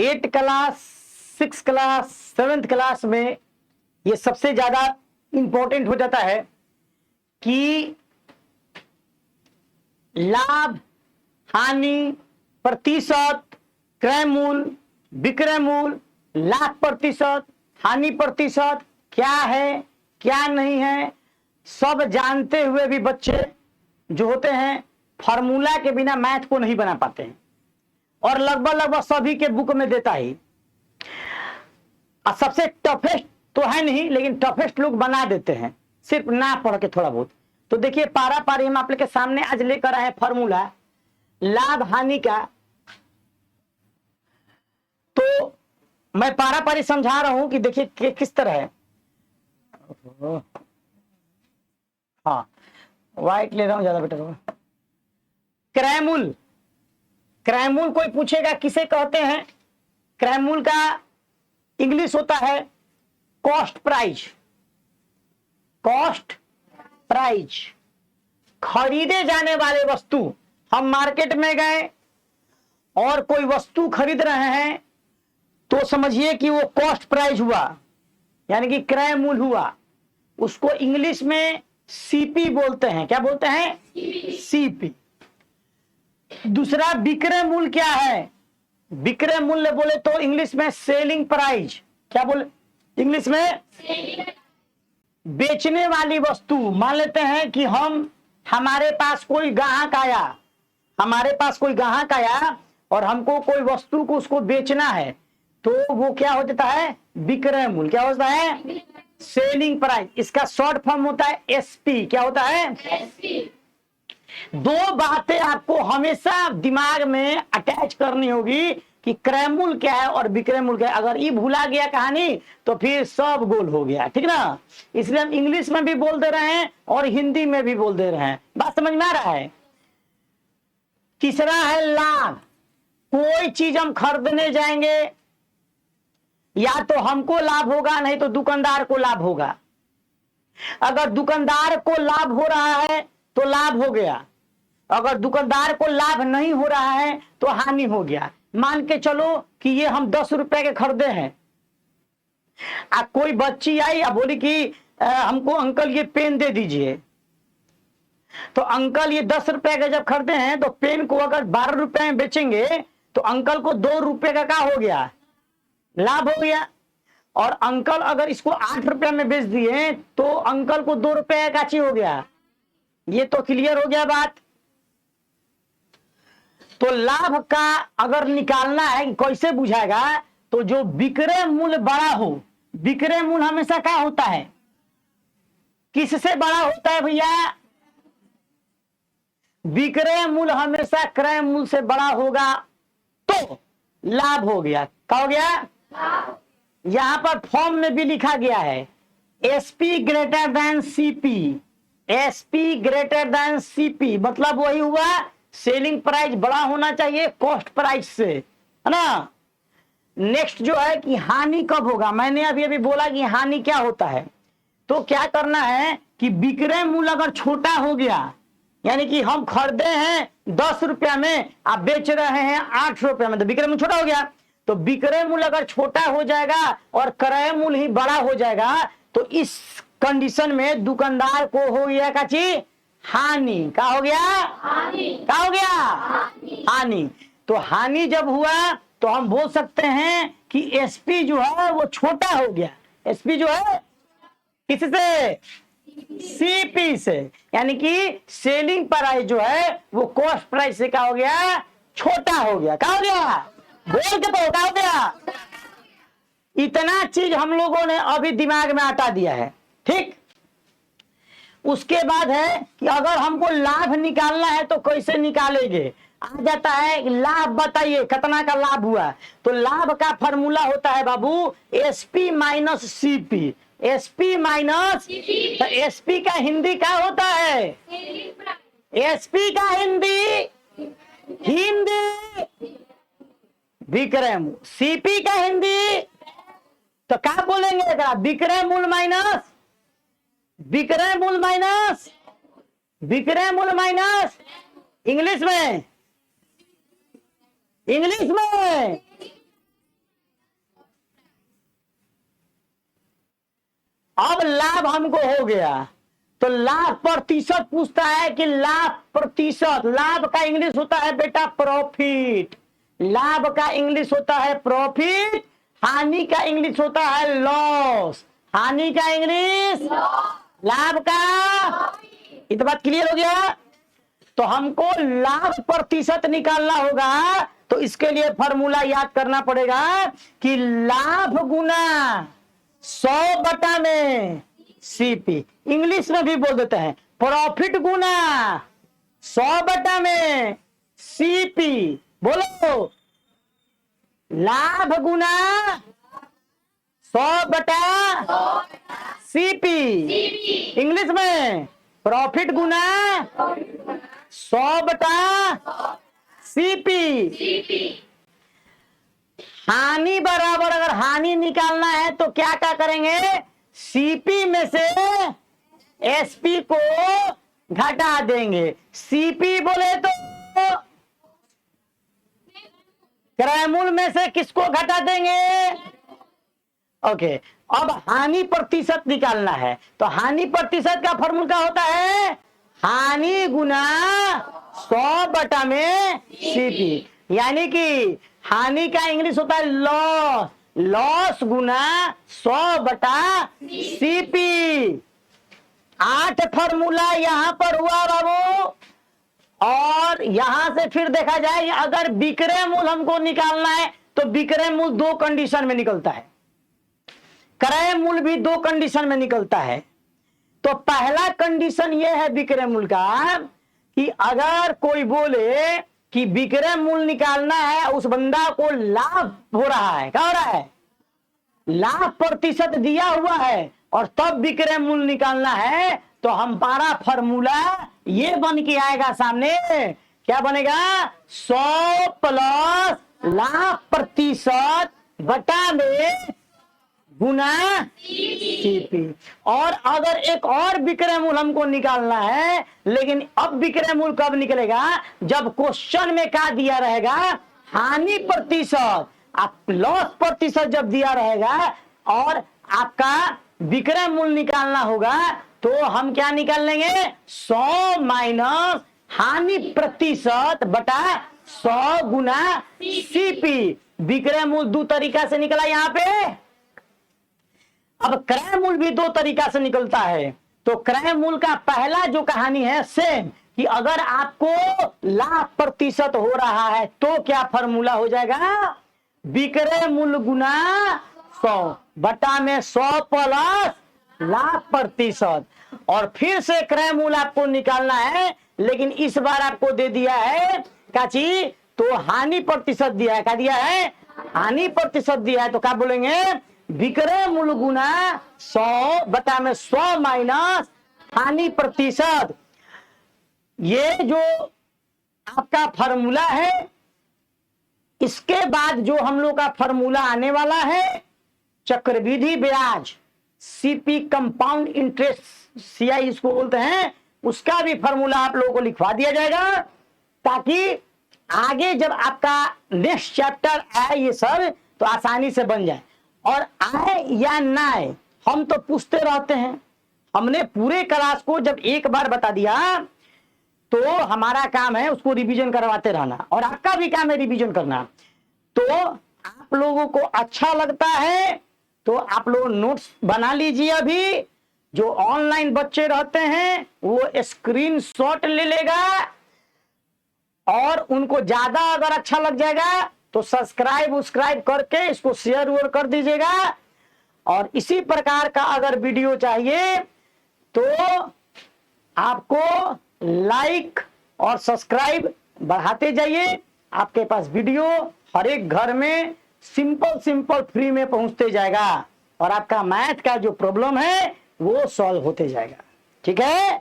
8 class, 6 class, 7th class में ये सबसे ज्यादा इंपॉर्टेंट हो जाता है कि लाभ, हानि, प्रतिशत, क्रय मूल्य, विक्रय मूल्य, लाभ प्रतिशत, हानि प्रतिशत क्या है क्या नहीं है, सब जानते हुए भी बच्चे जो होते हैं फॉर्मूला के बिना मैथ को नहीं बना पाते हैं, और लगभग सभी के बुक में देता ही। सबसे टफेस्ट तो है नहीं, लेकिन टफेस्ट लोग बना देते हैं सिर्फ ना पढ़ के थोड़ा बहुत। तो देखिए पारा पारी हम आप लोग के सामने आज लेकर आए फॉर्मूला लाभ हानि का। तो मैं पारा पारी समझा रहा हूं कि देखिए किस तरह है। हाँ, व्हाइट ले रहा हूं, ज्यादा बेटर होगा। क्रय मूल्य, क्रय मूल्य कोई पूछेगा किसे कहते हैं? क्रय मूल्य का इंग्लिश होता है कॉस्ट प्राइस। कॉस्ट प्राइस, खरीदे जाने वाले वस्तु, हम मार्केट में गए और कोई वस्तु खरीद रहे हैं तो समझिए कि वो कॉस्ट प्राइस हुआ, यानी कि क्रय मूल्य हुआ। उसको इंग्लिश में सीपी बोलते हैं। क्या बोलते हैं? सीपी। दूसरा विक्रय मूल्य क्या है? विक्रय मूल्य बोले तो इंग्लिश में सेलिंग प्राइस। क्या बोले इंग्लिश में? बेचने वाली वस्तु। मान लेते हैं कि हमारे पास कोई ग्राहक आया, हमारे पास कोई ग्राहक आया और हमको कोई वस्तु को उसको बेचना है, तो वो क्या हो जाता है? विक्रय मूल्य। क्या होता है? Selling price. इसका शॉर्ट फॉर्म होता है एसपी। क्या होता है? एसपी। दो बातें आपको हमेशा दिमाग में अटैच करनी होगी कि क्रय मूल्य क्या है और विक्रय मूल्य क्या है। अगर ये भूला गया कहानी तो फिर सब गोल हो गया, ठीक ना। इसलिए हम इंग्लिश में भी बोल दे रहे हैं और हिंदी में भी बोल दे रहे हैं। बात समझ में आ रहा है? तीसरा है लाभ। कोई चीज हम खरीदने जाएंगे, या तो हमको लाभ होगा नहीं तो दुकानदार को लाभ होगा। अगर दुकानदार को लाभ हो रहा है तो लाभ हो गया, अगर दुकानदार को लाभ नहीं हो रहा है तो हानि हो गया। मान के चलो कि ये हम 10 रुपए के खरीदे हैं, कोई बच्ची आई और बोली कि हमको अंकल ये पेन दे दीजिए। तो अंकल ये 10 रुपए का जब खरीदे हैं तो पेन को अगर 12 रुपए में बेचेंगे तो अंकल को 2 रुपए का क्या हो गया? लाभ हो गया। और अंकल अगर इसको 8 रुपए में बेच दिए तो अंकल को 2 रुपए का ची हो गया। ये तो क्लियर हो गया बात। तो लाभ का अगर निकालना है कि कैसे बुझाएगा, तो जो विक्रय मूल्य बड़ा हो, विक्रय मूल्य हमेशा क्या होता है? किससे बड़ा होता है भैया? विक्रय मूल्य हमेशा क्रय मूल्य से बड़ा होगा तो लाभ हो गया। क्या हो गया? यहां पर फॉर्म में भी लिखा गया है SP greater than CP. SP greater than CP मतलब वही हुआ सेलिंग प्राइस बड़ा होना चाहिए कॉस्ट प्राइस से, है ना। नेक्स्ट जो है कि हानि कब होगा? मैंने अभी अभी बोला कि हानि क्या होता है। तो क्या करना है कि विक्रय मूल्य अगर छोटा हो गया, यानी कि हम खरीदे हैं 10 रुपया में, आप बेच रहे हैं 8 रुपया में, तो विक्रय मूल्य छोटा हो गया। तो विक्रय मूल्य अगर छोटा हो जाएगा और क्रय मूल्य ही बड़ा हो जाएगा तो इस कंडीशन में दुकानदार को हो गया का चीज हानि। क्या हो गया? हानि। क्या हो गया? हानि। तो हानि जब हुआ तो हम बोल सकते हैं कि एसपी जो है वो छोटा हो गया। एसपी जो है किससे? सीपी से, यानी कि सेलिंग प्राइस जो है वो कॉस्ट प्राइस से क्या हो गया? छोटा हो गया। क्या हो गया? बोल के तो क्या हो गया? इतना चीज हम लोगों ने अभी दिमाग में हटा दिया है, ठीक। उसके बाद है कि अगर हमको लाभ निकालना है तो कैसे निकालेंगे? आ जाता है लाभ, बताइए कितना का लाभ हुआ। तो लाभ का फॉर्मूला होता है बाबू SP minus CP. SP minus, तो एसपी का हिंदी क्या होता है? एसपी का हिंदी विक्रय मूल्य। सीपी का हिंदी तो क्या बोलेंगे? विक्रय मूल्य माइनस विक्रय मूल्य माइनस विक्रय मूल्य माइनस इंग्लिश में लाभ हमको हो गया, तो लाभ प्रतिशत पूछता है कि लाभ प्रतिशत, लाभ का इंग्लिश होता है बेटा प्रॉफिट, लाभ का इंग्लिश होता है प्रॉफिट, हानि का इंग्लिश होता है लॉस, हानि का इंग्लिश, लाभ का, ये तो बात क्लियर हो गया। तो हमको लाभ प्रतिशत निकालना होगा, तो इसके लिए फॉर्मूला याद करना पड़ेगा कि लाभ गुना 100 में सीपी, इंग्लिश में भी बोल देते हैं प्रॉफिट गुना 100 में सीपी। बोलो, लाभ गुना 100 सीपी, इंग्लिश में प्रॉफिट गुना 100 सीपी। हानि बराबर, अगर हानि निकालना है तो क्या क्या करेंगे, सीपी में से एसपी को घटा देंगे। सीपी बोले तो क्रय मूल्य में से किसको घटा देंगे, ओके। अब हानि प्रतिशत निकालना है, तो हानि प्रतिशत का फॉर्मूला होता है हानि गुना 100 में सीपी, यानी कि हानि का इंग्लिश होता है लॉस, लॉस गुना 100 सीपी। 8 फॉर्मूला यहां पर हुआ बाबू। और यहां से फिर देखा जाए, अगर विक्रय मूल्य हमको निकालना है तो विक्रय मूल्य 2 कंडीशन में निकलता है, क्रय मूल्य भी 2 कंडीशन में निकलता है। तो पहला कंडीशन यह है विक्रय मूल्य का कि अगर कोई बोले कि विक्रय मूल्य निकालना है, उस बंदा को लाभ हो रहा है, क्या हो रहा है, लाभ प्रतिशत दिया हुआ है, और तब विक्रय मूल्य निकालना है, तो हमारा फॉर्मूला ये बन के आएगा सामने, क्या बनेगा, 100 प्लस लाभ प्रतिशत बटा में गुना सीपी। और अगर एक और विक्रय मूल्य हमको निकालना है, लेकिन अब विक्रय मूल्य कब निकलेगा, जब क्वेश्चन में क्या दिया रहेगा, हानि प्रतिशत, आप लॉस प्रतिशत जब दिया रहेगा और आपका विक्रय मूल्य निकालना होगा, तो हम क्या निकाल लेंगे, 100 माइनस हानि प्रतिशत बटा 100 गुना सीपी। विक्रय मूल्य 2 तरीका से निकला यहां पे। अब क्रय मूल्य भी 2 तरीका से निकलता है। तो क्रय मूल्य का पहला जो कहानी है सेम, कि अगर आपको लाभ प्रतिशत हो रहा है तो क्या फॉर्मूला हो जाएगा, विक्रय मूल्य गुना 100 बटा में 100 प्लस लाभ प्रतिशत। और फिर से क्रय मूल्य आपको निकालना है, लेकिन इस बार आपको दे दिया है काची, तो हानि प्रतिशत दिया है, क्या दिया है, हानि प्रतिशत दिया है, तो क्या बोलेंगे, विक्रय मूल्य गुना 100 बटा में 100 माइनस हानि प्रतिशत। ये जो आपका फॉर्मूला है, इसके बाद जो हम लोग का फॉर्मूला आने वाला है, चक्रवृद्धि ब्याज, सीपी कंपाउंड इंटरेस्ट, सीआई इसको बोलते हैं, उसका भी फॉर्मूला आप लोगों को लिखवा दिया जाएगा, ताकि आगे जब आपका नेक्स्ट चैप्टर आए ये सब तो आसानी से बन जाए। और आए या ना आए, हम तो पूछते रहते हैं। हमने पूरे क्लास को जब एक बार बता दिया, तो हमारा काम है उसको रिवीजन करवाते रहना, और आपका भी काम है रिवीजन करना। तो आप लोगों को अच्छा लगता है तो आप लोग नोट्स बना लीजिए। अभी जो ऑनलाइन बच्चे रहते हैं वो स्क्रीनशॉट ले लेगा, और उनको ज्यादा अगर अच्छा लग जाएगा तो सब्सक्राइब करके इसको शेयर वोर कर दीजिएगा। और इसी प्रकार का अगर वीडियो चाहिए तो आपको लाइक और सब्सक्राइब बढ़ाते जाइए। आपके पास वीडियो हर एक घर में सिंपल फ्री में पहुंचते जाएगा, और आपका मैथ का जो प्रॉब्लम है वो सॉल्व होते जाएगा। ठीक है।